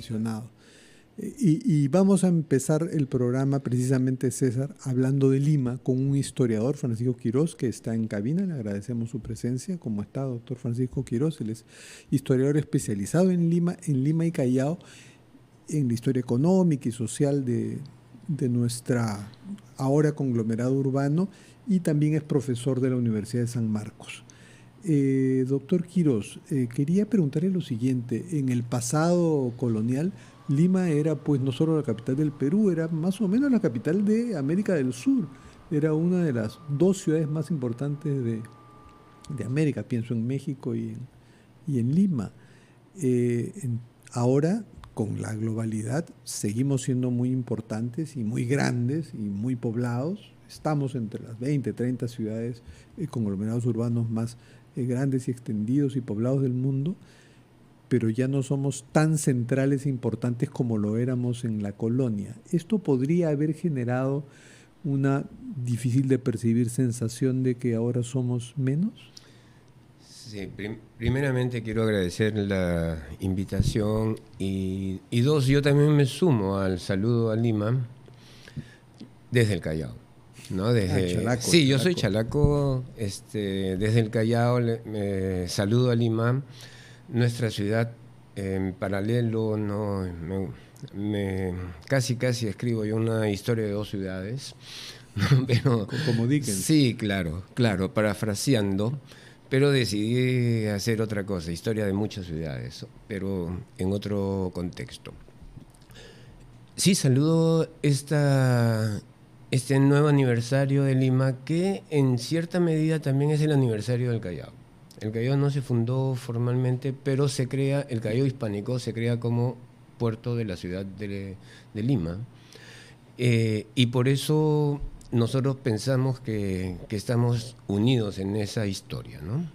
mencionado. Y vamos a empezar el programa precisamente, César, hablando de Lima con un historiador, Francisco Quirós, que está en cabina. Le agradecemos su presencia. ¿Cómo está, doctor Francisco Quirós? Él es historiador especializado en Lima y Callao, en la historia económica y social de nuestra ahora conglomerado urbano, y también es profesor de la Universidad de San Marcos. Doctor Quirós, quería preguntarle lo siguiente. En el pasado colonial, Lima era pues no solo la capital del Perú, era más o menos la capital de América del Sur. Era una de las dos ciudades más importantes de América, pienso en México y en Lima. Ahora, con la globalidad, seguimos siendo muy importantes y muy grandes y muy poblados. Estamos entre las 20, 30 ciudades, conglomerados urbanos más grandes y extendidos y poblados del mundo, pero ya no somos tan centrales e importantes como lo éramos en la colonia. ¿Esto podría haber generado una difícil de percibir sensación de que ahora somos menos? Sí, primeramente quiero agradecer la invitación y dos, yo también me sumo al saludo a Lima desde el Callao, ¿no? Chalaco, sí, Chalaco. Yo soy chalaco, desde el Callao saludo a Lima, nuestra ciudad en paralelo, ¿no? Casi escribo yo una historia de dos ciudades, ¿no? Pero, como Dickens. Sí, claro, parafraseando. Pero decidí hacer otra cosa, historia de muchas ciudades, pero en otro contexto. Sí, saludo este nuevo aniversario de Lima, que en cierta medida también es el aniversario del Callao. El Callao no se fundó formalmente, pero el Callao hispánico se crea como puerto de la ciudad de Lima. Y por eso nosotros pensamos que estamos unidos en esa historia, ¿no?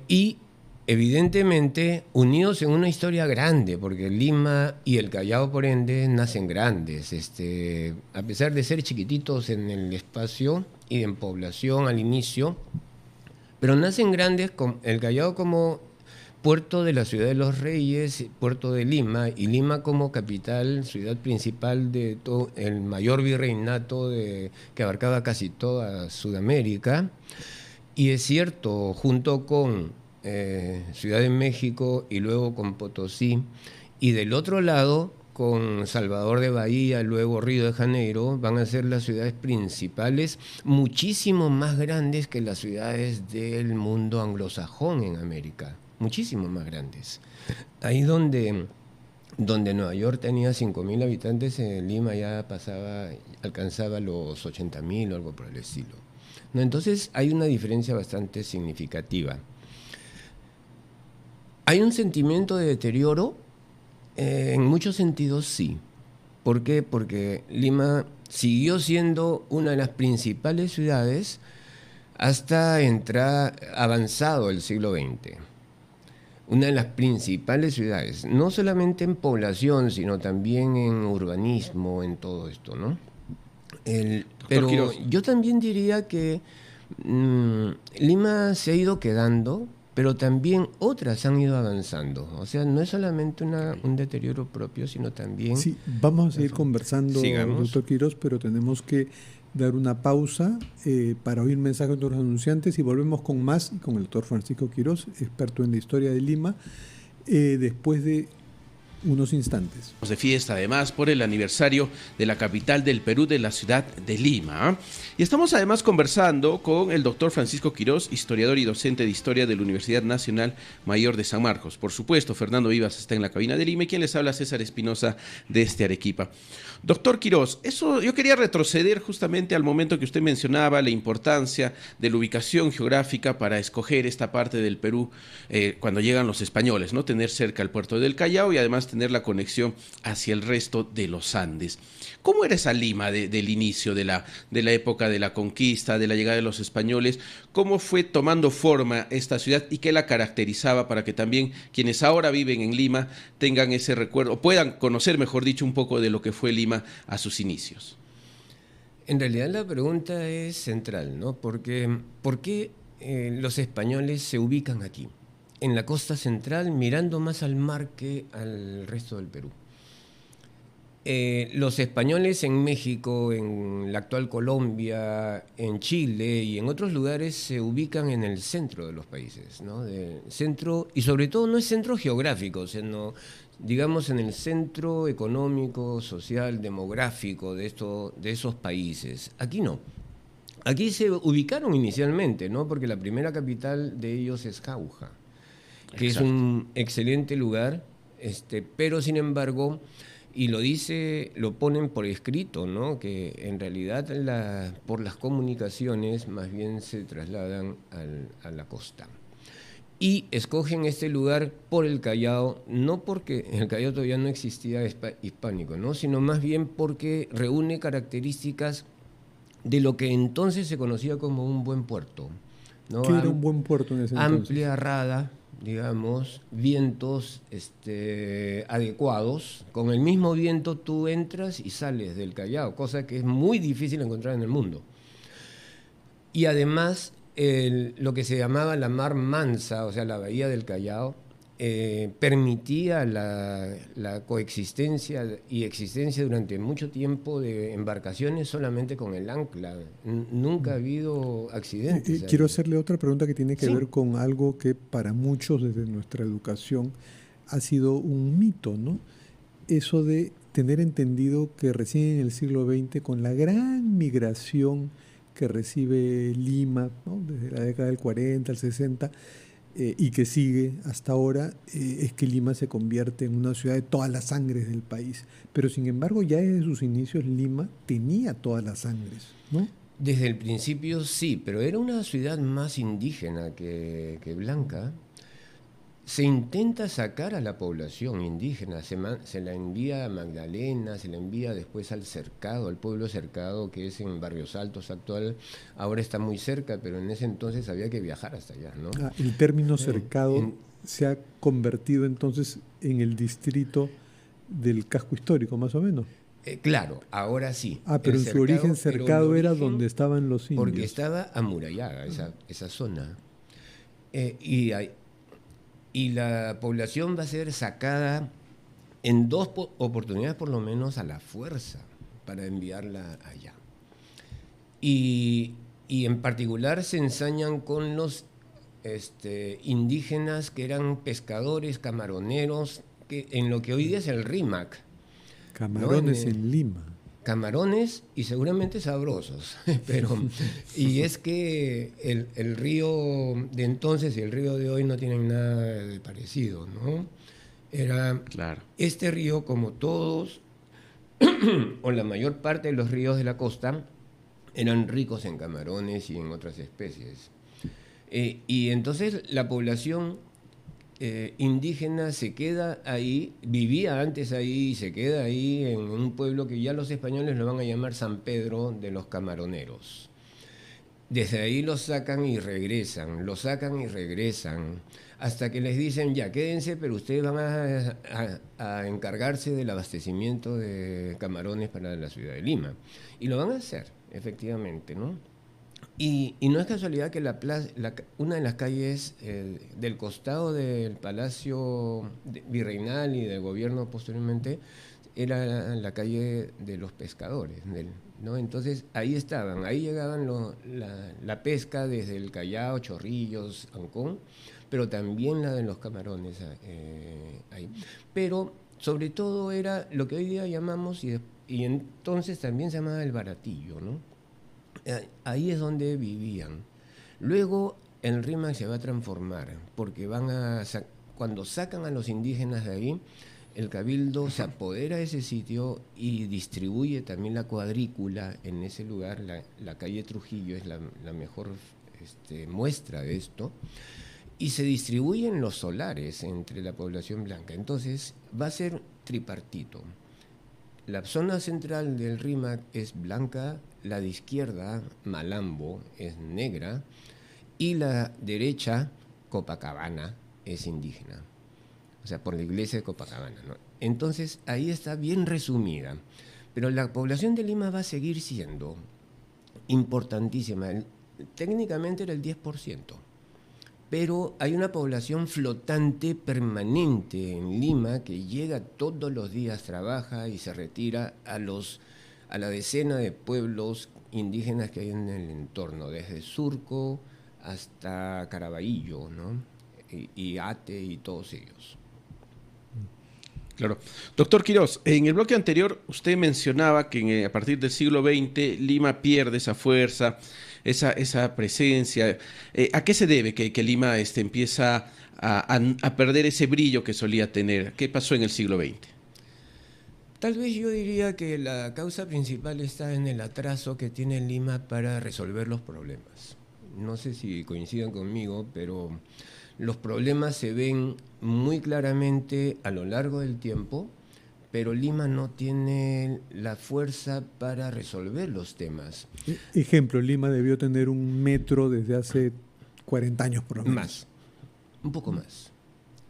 Y evidentemente unidos en una historia grande, porque Lima y el Callao, por ende, nacen grandes. A pesar de ser chiquititos en el espacio y en población al inicio, pero nacen grandes con el Callao como puerto de la ciudad de los Reyes, puerto de Lima, y Lima como capital, ciudad principal de todo el mayor virreinato que abarcaba casi toda Sudamérica. Y es cierto, junto con Ciudad de México y luego con Potosí, y del otro lado con Salvador de Bahía, luego Río de Janeiro, van a ser las ciudades principales, muchísimo más grandes que las ciudades del mundo anglosajón en América. Muchísimo más grandes. Ahí donde Nueva York tenía 5.000 habitantes, Lima ya alcanzaba los 80.000 o algo por el estilo. ¿No? Entonces hay una diferencia bastante significativa. ¿Hay un sentimiento de deterioro? En muchos sentidos sí. ¿Por qué? Porque Lima siguió siendo una de las principales ciudades hasta avanzado el siglo XX. Una de las principales ciudades, no solamente en población, sino también en urbanismo, en todo esto, ¿no? Pero yo también diría que Lima se ha ido quedando, pero también otras han ido avanzando. O sea, no es solamente un deterioro propio, sino también... Sí, vamos a seguir conversando, Sigamos. doctor Quirós, pero tenemos que dar una pausa para oír mensajes de los anunciantes y volvemos con más, con el doctor Francisco Quirós, experto en la historia de Lima, después de unos instantes. De fiesta además por el aniversario de la capital del Perú, de la ciudad de Lima. Y estamos además conversando con el doctor Francisco Quirós, historiador y docente de historia de la Universidad Nacional Mayor de San Marcos. Por supuesto, Fernando Vivas está en la cabina de Lima y quien les habla, César Espinosa, desde Arequipa. Doctor Quirós, yo quería retroceder justamente al momento que usted mencionaba la importancia de la ubicación geográfica para escoger esta parte del Perú cuando llegan los españoles, ¿no? Tener cerca el puerto del Callao y además tener la conexión hacia el resto de los Andes. ¿Cómo era esa Lima del inicio de la época de la conquista, de la llegada de los españoles? ¿Cómo fue tomando forma esta ciudad y qué la caracterizaba para que también quienes ahora viven en Lima tengan ese recuerdo, o puedan conocer, mejor dicho, un poco de lo que fue Lima a sus inicios? En realidad la pregunta es central, ¿no? Porque, ¿por qué los españoles se ubican aquí? en la costa central, mirando más al mar que al resto del Perú. Los españoles en México, en la actual Colombia, en Chile y en otros lugares se ubican en el centro de los países, ¿no? Centro, y sobre todo no es centro geográfico, sino, digamos, en el centro económico, social, demográfico de esos países. Aquí no. Aquí se ubicaron inicialmente, ¿no? Porque la primera capital de ellos es Jauja, que Exacto. Es un excelente lugar, pero sin embargo, y lo ponen por escrito, ¿no? Que en realidad por las comunicaciones más bien se trasladan a la costa. Y escogen este lugar por el Callao, no porque en el Callao todavía no existía hispánico, ¿no? Sino más bien porque reúne características de lo que entonces se conocía como un buen puerto, ¿no? ¿Qué era un buen puerto en ese entonces? Amplia rada, digamos, vientos adecuados. Con el mismo viento tú entras y sales del Callao, cosa que es muy difícil encontrar en el mundo. Y además, lo que se llamaba la Mar Mansa, o sea, la bahía del Callao, permitía la coexistencia y existencia durante mucho tiempo de embarcaciones solamente con el ancla. Nunca ha habido accidentes. Quiero hacerle otra pregunta que tiene que ver con algo que para muchos desde nuestra educación ha sido un mito, ¿no? Eso de tener entendido que recién en el siglo XX, con la gran migración que recibe Lima, ¿no? Desde la década del 40 al 60, y que sigue hasta ahora, es que Lima se convierte en una ciudad de todas las sangres del país. Pero sin embargo, ya desde sus inicios Lima tenía todas las sangres, ¿no? Desde el principio sí, pero era una ciudad más indígena que blanca. Se intenta sacar a la población indígena, se la envía a Magdalena, se la envía después al cercado, al pueblo cercado que es en Barrios Altos actual. Ahora está muy cerca, pero en ese entonces había que viajar hasta allá, ¿no? El término cercado se ha convertido entonces en el distrito del casco histórico, más o menos. Claro, ahora sí. Pero en su origen cercado era donde estaban los indios. Porque estaba amurallada esa zona. Y la población va a ser sacada en 2 oportunidades por lo menos a la fuerza para enviarla allá. Y en particular se ensañan con los indígenas que eran pescadores, camaroneros, que en lo que hoy día es el Rímac. Camarones, ¿no? En Lima. Camarones y seguramente sabrosos, y es que el río de entonces y el río de hoy no tienen nada de parecido, ¿no? Claro. Este río, como todos o la mayor parte de los ríos de la costa, eran ricos en camarones y en otras especies, y entonces la población indígena se queda ahí, vivía antes ahí y se queda ahí en un pueblo que ya los españoles lo van a llamar San Pedro de los Camaroneros. Desde ahí los sacan y regresan, hasta que les dicen, ya, quédense, pero ustedes van a encargarse del abastecimiento de camarones para la ciudad de Lima. Y lo van a hacer, efectivamente, ¿no? Y no es casualidad que una de las calles del costado del Palacio Virreinal y del gobierno posteriormente era la calle de los pescadores, ¿no? Entonces ahí llegaban la pesca desde el Callao, Chorrillos, Ancón, pero también la de los camarones ahí. Pero sobre todo era lo que hoy día llamamos, y entonces también se llamaba el Baratillo, ¿no? Ahí es donde vivían. Luego el Rímac se va a transformar, porque cuando sacan a los indígenas de ahí, el cabildo se apodera de ese sitio y distribuye también la cuadrícula en ese lugar. La calle Trujillo es la mejor muestra de esto, y se distribuyen los solares entre la población blanca. Entonces va a ser tripartito. La zona central del Rímac es blanca, la de izquierda, Malambo, es negra, y la derecha, Copacabana, es indígena. O sea, por la iglesia de Copacabana, ¿no? Entonces, ahí está bien resumida. Pero la población de Lima va a seguir siendo importantísima. Técnicamente era el 10%, pero hay una población flotante permanente en Lima que llega todos los días, trabaja y se retira a la decena de pueblos indígenas que hay en el entorno, desde Surco hasta Caraballo, ¿no? y Ate y todos ellos. Claro. Doctor Quirós, en el bloque anterior usted mencionaba que a partir del siglo XX Lima pierde esa fuerza, esa presencia. ¿A qué se debe que Lima empieza a perder ese brillo que solía tener? ¿Qué pasó en el siglo XX? Tal vez yo diría que la causa principal está en el atraso que tiene Lima para resolver los problemas. No sé si coincidan conmigo, pero los problemas se ven muy claramente a lo largo del tiempo, pero Lima no tiene la fuerza para resolver los temas. Ejemplo, Lima debió tener un metro desde hace 40 años por lo menos. Más, un poco más.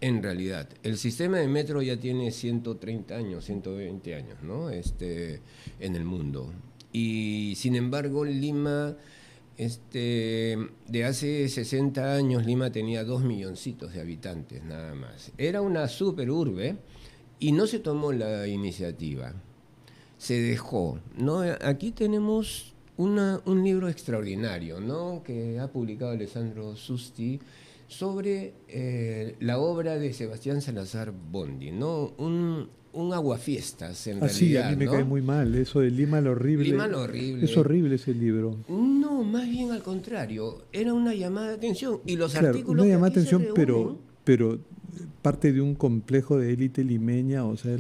En realidad, el sistema de metro ya tiene 130 años, 120 años, ¿no? En el mundo. Y sin embargo, Lima... de hace 60 años Lima tenía 2 milloncitos de habitantes nada más. Era una super urbe y no se tomó la iniciativa. Se dejó, ¿no? Aquí tenemos un libro extraordinario, ¿no? que ha publicado Alessandro Susti sobre la obra de Sebastián Salazar Bondy, ¿no? Un aguafiestas, en realidad. Sí, a mí me ¿no? cae muy mal eso de Lima lo horrible. Lima lo horrible. Es horrible ese libro. No, más bien al contrario. Era una llamada de atención. Y los Claro, artículos una llamada de que aquí atención, se reúnen, pero parte de un complejo de élite limeña, o sea,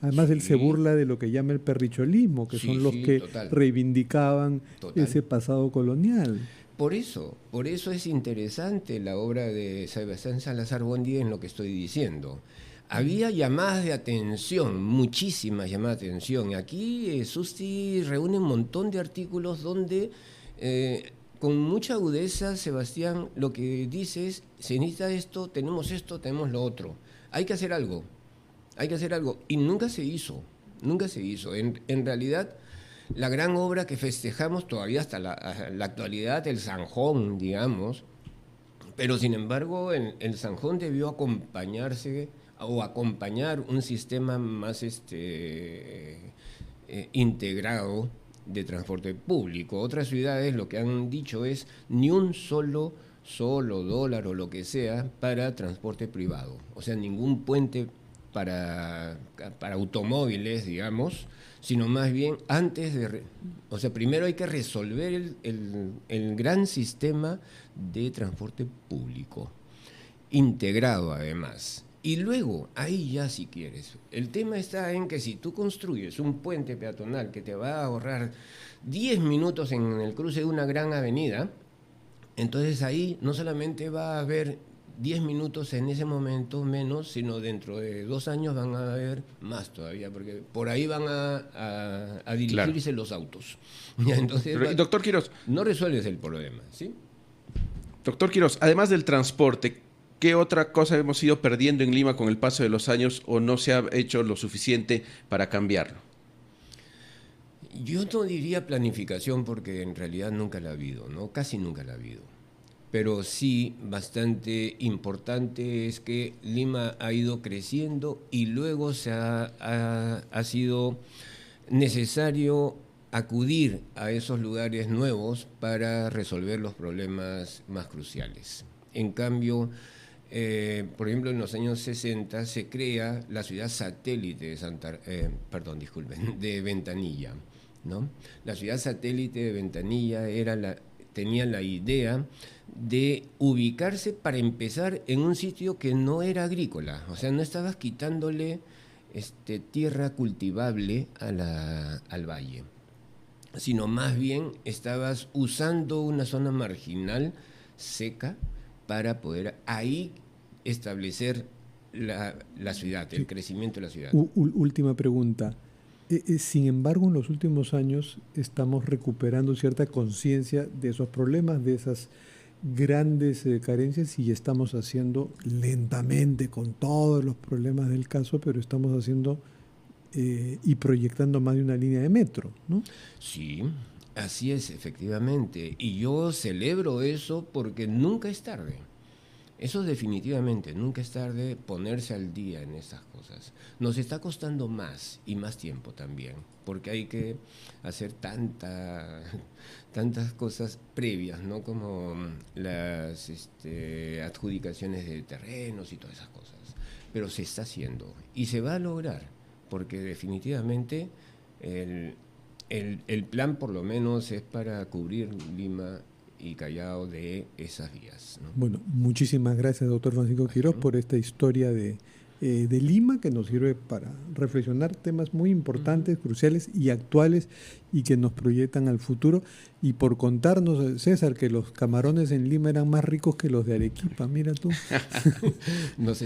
además él se burla de lo que llama el perricholismo, que son los que total. reivindicaban ese pasado colonial. Por eso es interesante la obra de Sebastián Salazar Bondy en lo que estoy diciendo. Había llamadas de atención, muchísimas llamadas de atención. Aquí Susti reúne un montón de artículos donde, con mucha agudeza, Sebastián lo que dice es, se necesita esto, tenemos lo otro. Hay que hacer algo. Y nunca se hizo. En realidad, la gran obra que festejamos todavía hasta la actualidad, el Zanjón, digamos, pero sin embargo el Zanjón debió acompañarse o acompañar un sistema más integrado de transporte público. Otras ciudades lo que han dicho es ni un solo dólar o lo que sea para transporte privado, o sea, ningún puente para automóviles, digamos, sino más bien primero hay que resolver el gran sistema de transporte público, integrado además. Y luego, ahí ya si quieres, el tema está en que si tú construyes un puente peatonal que te va a ahorrar 10 minutos en el cruce de una gran avenida, entonces ahí no solamente va a haber 10 minutos en ese momento menos, sino dentro de 2 años van a haber más todavía, porque por ahí van a dirigirse los autos. Entonces, pero, doctor Quirós, no resuelves el problema, ¿sí? Doctor Quirós, además del transporte, ¿qué otra cosa hemos ido perdiendo en Lima con el paso de los años o no se ha hecho lo suficiente para cambiarlo? Yo no diría planificación porque en realidad nunca la ha habido, ¿no? Casi nunca la ha habido. Pero sí, bastante importante es que Lima ha ido creciendo y luego ha sido necesario acudir a esos lugares nuevos para resolver los problemas más cruciales. En cambio, por ejemplo, en los años 60 se crea la ciudad satélite de Ventanilla, ¿no? La ciudad satélite de Ventanilla tenía la idea de ubicarse para empezar en un sitio que no era agrícola, o sea, no estabas quitándole tierra cultivable al valle, sino más bien estabas usando una zona marginal seca para poder ahí establecer la ciudad, el crecimiento de la ciudad. Última pregunta. Sin embargo, en los últimos años estamos recuperando cierta conciencia de esos problemas, de esas grandes carencias, y estamos haciendo lentamente con todos los problemas del caso, pero estamos haciendo y proyectando más de una línea de metro, ¿no? Sí, así es, efectivamente. Y yo celebro eso porque nunca es tarde. Eso definitivamente, nunca es tarde ponerse al día en estas cosas. Nos está costando más y más tiempo también, porque hay que hacer tantas cosas previas, ¿no? Como las adjudicaciones de terrenos y todas esas cosas. Pero se está haciendo y se va a lograr, porque definitivamente el plan por lo menos es para cubrir Lima y Callao de esas vías, ¿no? Bueno, muchísimas gracias, doctor Francisco Quirós, por esta historia de Lima, que nos sirve para reflexionar temas muy importantes, cruciales y actuales, y que nos proyectan al futuro, y por contarnos, César, que los camarones en Lima eran más ricos que los de Arequipa, mira tú. No sé